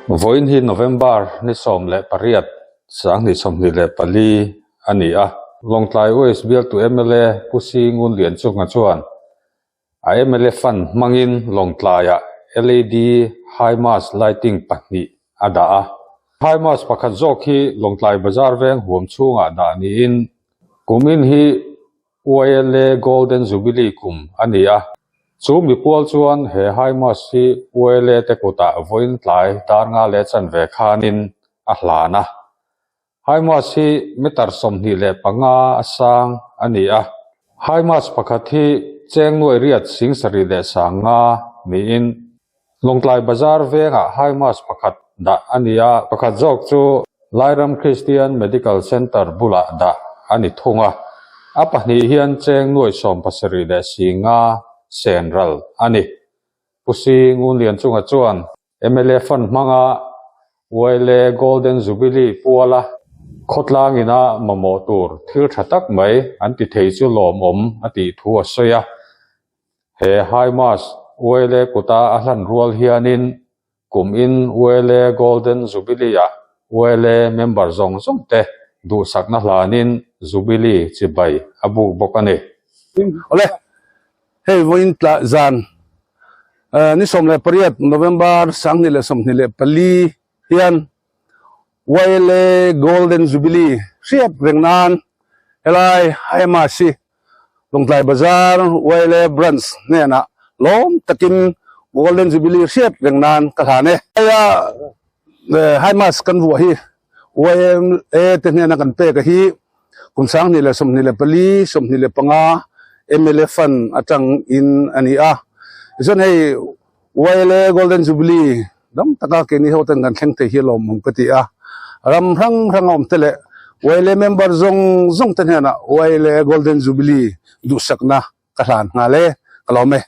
Voin hi November ni som le pariat sang ni som ni le pali ani a longtlai OS bial tu MLA pusi ngun lian chunga chuan a MLA fan mangin longtlai a LED high mass lighting pahni ada a high mass pakhat jok hi longtlai bazar veng huam chunga da ni in kumin hi OLA Golden Jubilee kum ani a chu mi pual chuan he high mass hi OLA te kota voin tlai tar nga le chan ve khanin a hlana high mass hi metar som ni le panga asang ani a high mass pakhat hi cheng noi riat sing sari le sanga mi in longtlai bazar venga high mass pakhat da ania pakhat jok chu Lairam Christian Medical Center bula da ani thunga apahni hian cheng noi som pasari le singa Central ani pusi ngun lian chunga chuan MLA fan manga OLA Golden Jubilee puala khotlangina mamotur thil thatak mai anti thei chu lom om ati thu asoya he high mass OLA kuta ahlan rual hianin kum in OLA Golden Jubilee ya OLA member zong zong te du sakna hlanin Jubilee chibai abu bokane ole hey voin tla zan ni som le pariat November sang ni le som ni le pali hian OLA Golden Jubilee siap rengnan helai haima si longtlai bazar OLA branch ne na lom takin Golden Jubilee siap rengnan kathane ya haima kan vu hi OLA te ne na kan pe ka hi kun sang ni le som ni le pali som ni le panga MLA fan atang in ani a zon hey OLA Golden Jubilee dam taka ke ni hotan kan thleng te hi lom mong kati a ram rang om tele OLA member zong ten na OLA Golden Jubilee du sakna kahan ngale kalome